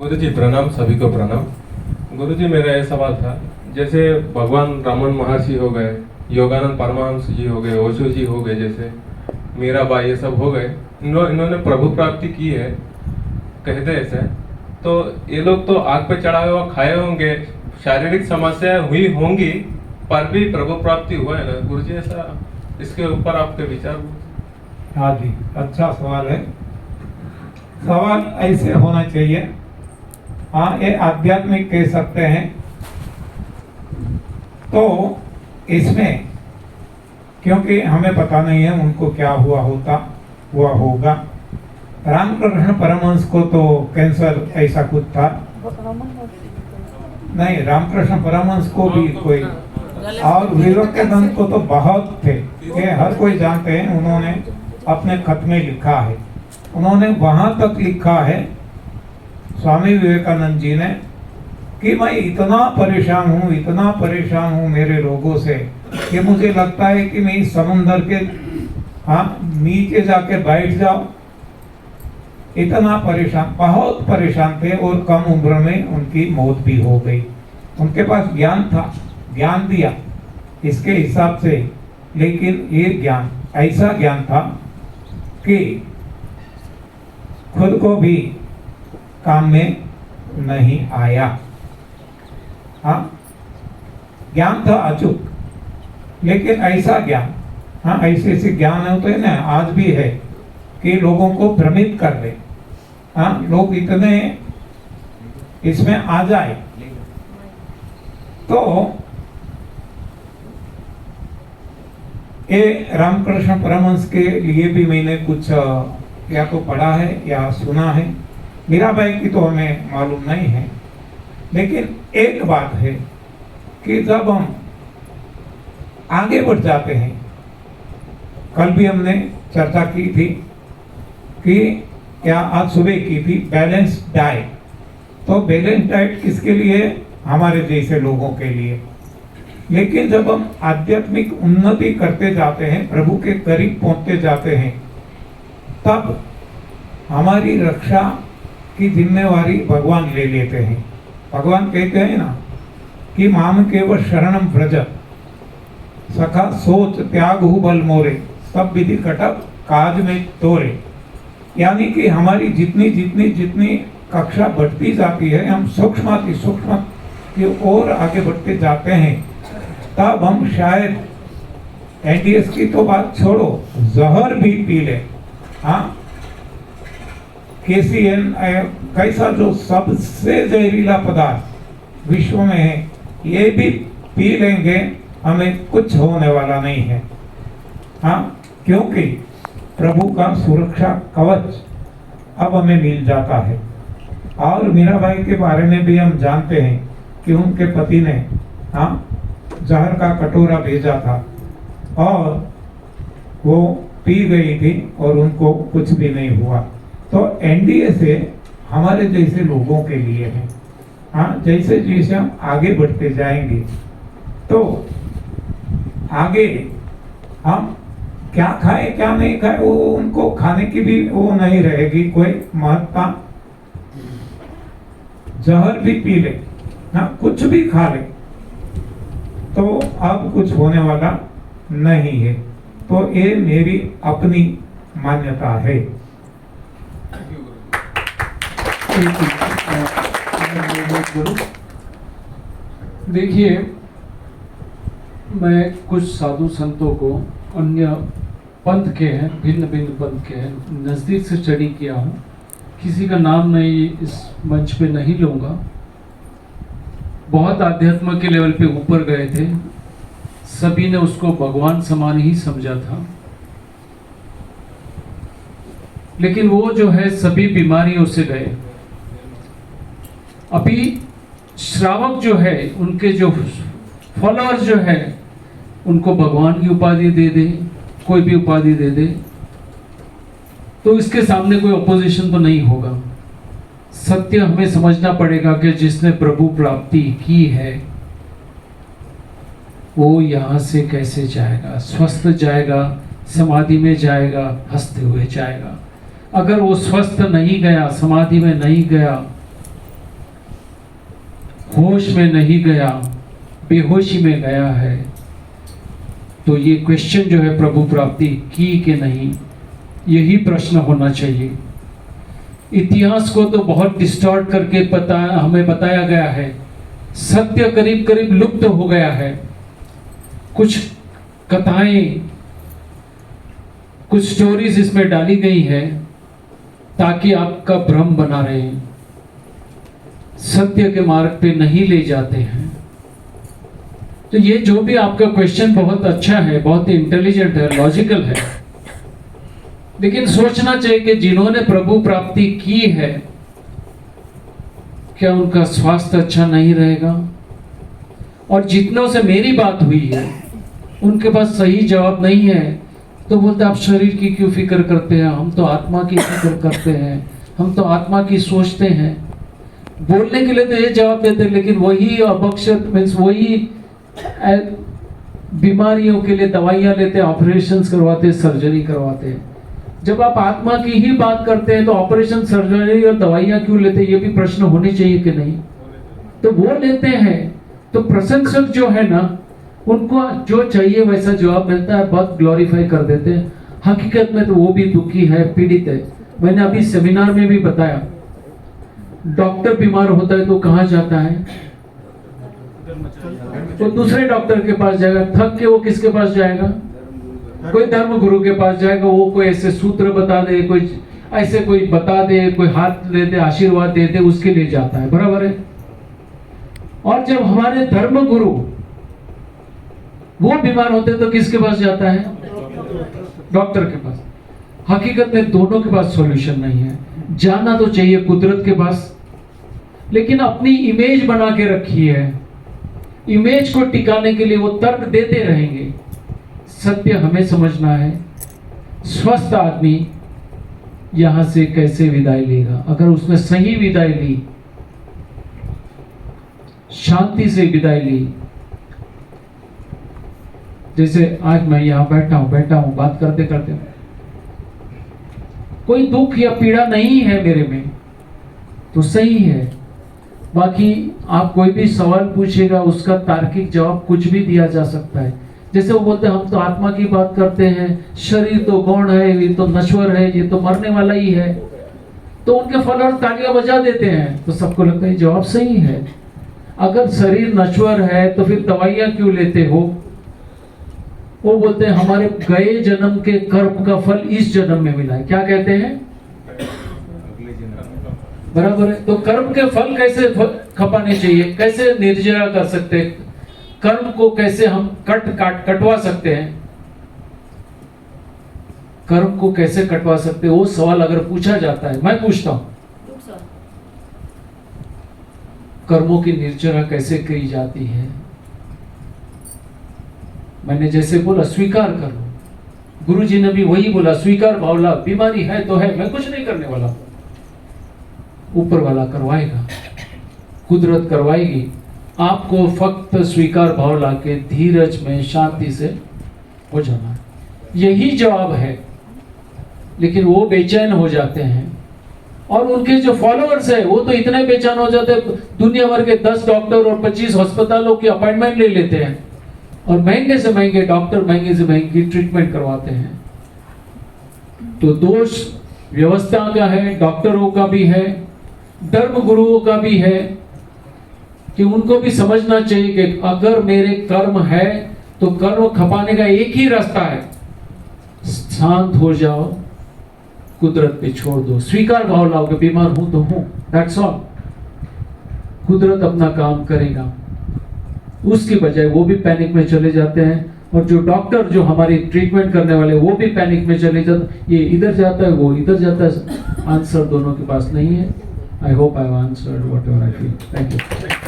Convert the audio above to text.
गुरु जी प्रणाम, सभी को प्रणाम। गुरु जी मेरा ये सवाल था, जैसे भगवान रामन महर्षि हो गए, योगानंद परमहंस जी हो गए, ओशो जी हो गए, जैसे मीराबाई, ये सब हो गए, इन्होंने प्रभु प्राप्ति की है कहते ऐसे, तो ये लोग तो आग पे चढ़ाए हुआ खाए होंगे, शारीरिक समस्याएं हुई होंगी, पर भी प्रभु प्राप्ति हुआ है ना गुरु जी? ऐसा इसके ऊपर आपके विचार? हाँ जी, अच्छा सवाल है। सवाल ऐसे होना चाहिए, हाँ ये आध्यात्मिक कह सकते हैं। तो इसमें क्योंकि हमें पता नहीं है उनको क्या हुआ होगा। रामकृष्ण परमहंस को तो कैंसर ऐसा कुछ था नहीं, रामकृष्ण परमहंस को भी कोई, और विवेकानंद को तो बहुत थे, ये हर कोई जानते हैं। उन्होंने अपने खत में लिखा है, उन्होंने वहां तक लिखा है स्वामी विवेकानंद जी ने कि मैं इतना परेशान हूँ मेरे रोगों से कि मुझे लगता है कि मैं इस समुंदर के नीचे जाके बैठ जाऊं। इतना परेशान, बहुत परेशान थे, और कम उम्र में उनकी मौत भी हो गई। उनके पास ज्ञान था, ज्ञान दिया इसके हिसाब से, लेकिन ये ज्ञान ऐसा ज्ञान था कि खुद को भी काम में नहीं आया। हाँ, ज्ञान था अचूक, लेकिन ऐसा ज्ञान, हाँ ऐसे ज्ञान होते हैं ना, आज भी है कि लोगों को भ्रमित कर दे। हाँ, लोग इतने इसमें आ जाए। तो ये रामकृष्ण परमहंस के लिए भी मैंने कुछ या तो पढ़ा है या सुना है। मीराबाई की तो हमें मालूम नहीं है, लेकिन एक बात है कि जब हम आगे बढ़ जाते हैं, कल भी हमने चर्चा की थी कि क्या आज सुबह की थी, बैलेंस डाइट। तो बैलेंस डाइट किसके लिए? हमारे जैसे लोगों के लिए। लेकिन जब हम आध्यात्मिक उन्नति करते जाते हैं, प्रभु के करीब पहुंचते जाते हैं, तब हमारी रक्षा की जिम्मेवारी भगवान ले लेते हैं। भगवान कहते हैं ना कि माम केवल शरणम व्रज, सखा सोच त्याग हु बल मोरे, सब विधि कटक काज में तोरे। यानी कि हमारी जितनी कक्षा बढ़ती जाती है, हम सूक्ष्म की ओर आगे बढ़ते जाते हैं, तब हम शायद एनडीएस की तो बात छोड़ो, जहर भी पी ले। हाँ, KCN कैसा जो सबसे जहरीला पदार्थ विश्व में है, ये भी पी लेंगे, हमें कुछ होने वाला नहीं है। हाँ, क्योंकि प्रभु का सुरक्षा कवच अब हमें मिल जाता है। और मीराबाई के बारे में भी हम जानते हैं कि उनके पति ने जहर का कटोरा भेजा था और वो पी गई थी और उनको कुछ भी नहीं हुआ। तो एनडीए से हमारे जैसे लोगों के लिए है। हाँ, जैसे जैसे हम आगे बढ़ते जाएंगे, तो आगे हम क्या खाए क्या नहीं खाए, वो उनको खाने की भी वो नहीं रहेगी कोई महत्ता। जहर भी पी ले, कुछ भी खा ले, तो अब कुछ होने वाला नहीं है। तो ये मेरी अपनी मान्यता है। देखिए, मैं कुछ साधु संतों को, अन्य पंथ के हैं, भिन्न भिन्न पंथ के हैं, नज़दीक से स्टडी किया हूँ। किसी का नाम मैं इस मंच पे नहीं लूँगा। बहुत आध्यात्म के लेवल पे ऊपर गए थे, सभी ने उसको भगवान समान ही समझा था, लेकिन वो जो है सभी बीमारियों से गए। अभी श्रावक जो है, उनके जो फॉलोअर्स जो है, उनको भगवान की उपाधि दे दे, कोई भी उपाधि दे दे, तो इसके सामने कोई अपोजिशन तो नहीं होगा। सत्य हमें समझना पड़ेगा कि जिसने प्रभु प्राप्ति की है वो यहाँ से कैसे जाएगा, स्वस्थ जाएगा, समाधि में जाएगा, हंसते हुए जाएगा। अगर वो स्वस्थ नहीं गया, समाधि में नहीं गया, होश में नहीं गया, बेहोशी में गया है, तो ये क्वेश्चन जो है प्रभु प्राप्ति की कि नहीं, यही प्रश्न होना चाहिए। इतिहास को तो बहुत डिस्टॉर्ट करके हमें बताया गया है, सत्य करीब करीब लुप्त हो गया है। कुछ कथाएं, कुछ स्टोरीज इसमें डाली गई है ताकि आपका भ्रम बना रहे, सत्य के मार्ग पे नहीं ले जाते हैं। तो ये जो भी आपका क्वेश्चन बहुत अच्छा है, बहुत इंटेलिजेंट है, लॉजिकल है, लेकिन सोचना चाहिए कि जिन्होंने प्रभु प्राप्ति की है, क्या उनका स्वास्थ्य अच्छा नहीं रहेगा? और जितनों से मेरी बात हुई है उनके पास सही जवाब नहीं है, तो बोलते आप शरीर की क्यों फिक्र करते हैं, हम तो आत्मा की फिक्र करते हैं, हम तो आत्मा की सोचते हैं। बोलने के लिए तो ये जवाब देते हैं, लेकिन वही अबक्षत मीन्स वही बीमारियों के लिए दवाइयां लेते, ऑपरेशंस करवाते, सर्जरी करवाते। जब आप आत्मा की ही बात करते हैं तो ऑपरेशन, सर्जरी और दवाइयां क्यों लेते हैं, ये भी प्रश्न होने चाहिए कि नहीं? तो वो लेते हैं। तो प्रशंसक जो है ना, उनको जो चाहिए वैसा जवाब मिलता है, बहुत ग्लोरीफाई कर देते हैं। हकीकत में तो वो भी दुखी है, पीड़ित है। मैंने अभी सेमिनार में भी बताया, डॉक्टर बीमार होता है तो कहाँ जाता है? तो दूसरे डॉक्टर के पास जाएगा। थक के वो किसके पास जाएगा? कोई धर्म गुरु के पास जाएगा। वो कोई ऐसे सूत्र बता दे, कोई ऐसे कोई बता दे, कोई हाथ दे दे, आशीर्वाद दे दे, उसके लिए जाता है। बराबर है। और जब हमारे धर्म गुरु वो बीमार होते तो किसके पास जाता है? डॉक्टर के पास। हकीकत में दोनों के पास सॉल्यूशन नहीं है। जाना तो चाहिए कुदरत के पास, लेकिन अपनी इमेज बना के रखी है। इमेज को टिकाने के लिए वो तर्क देते रहेंगे। सत्य हमें समझना है। स्वस्थ आदमी यहां से कैसे विदाई लेगा? अगर उसने सही विदाई ली, शांति से विदाई ली, जैसे आज मैं यहां बैठा हूं बात करते करते, कोई दुख या पीड़ा नहीं है मेरे में, तो सही है। बाकी आप कोई भी सवाल पूछेगा, उसका तार्किक जवाब कुछ भी दिया जा सकता है। जैसे वो बोलते हैं हम तो आत्मा की बात करते हैं, शरीर तो गौण है, ये तो नश्वर है, ये तो मरने वाला ही है, तो उनके फॉलोअर तालियां बजा देते हैं। तो सबको लगता है जवाब सही है। अगर शरीर नश्वर है तो फिर दवाइयां क्यों लेते हो? वो बोलते हैं हमारे गए जन्म के कर्म का फल इस जन्म में मिला है। क्या कहते हैं? बराबर है। तो कर्म के फल कैसे खपाने चाहिए? कैसे निर्जरा कर सकते हैं? कर्म को कैसे हम कटवा सकते हैं? कर्म को कैसे कटवा सकते हैं? वो सवाल अगर पूछा जाता है, मैं पूछता हूं, कर्मों की निर्जरा कैसे की जाती है? मैंने जैसे बोला स्वीकार कर लो। गुरुजी ने भी वही बोला, स्वीकार भावला, बीमारी है तो है, मैं कुछ नहीं करने वाला, ऊपर वाला करवाएगा, कुदरत करवाएगी। आपको फक्त स्वीकार भाव लाके धीरज में शांति से हो जाना है, यही जवाब है। लेकिन वो बेचैन हो जाते हैं, और उनके जो फॉलोअर्स है वो तो इतने बेचैन हो जाते हैं, दुनिया भर के 10 डॉक्टर और 25 अस्पतालों की अपॉइंटमेंट ले लेते हैं, और महंगे से महंगे डॉक्टर, महंगे से महंगी ट्रीटमेंट करवाते हैं। तो दोष व्यवस्था का है, डॉक्टरों का भी है, धर्म गुरुओं का भी है, कि उनको भी समझना चाहिए कि अगर मेरे कर्म है तो कर्म खपाने का एक ही रास्ता है, शांत हो जाओ, कुदरत पे छोड़ दो, स्वीकार भाव लाओ कि बीमार हूं तो हूं, दैट्स ऑल। कुदरत अपना काम करेगा। उसकी बजाय वो भी पैनिक में चले जाते हैं, और जो डॉक्टर, जो हमारी ट्रीटमेंट करने वाले, वो भी पैनिक में चले जाते, ये इधर जाता है, वो इधर जाता है। आंसर दोनों के पास नहीं है। I hope I've answered whatever I feel. Thank you.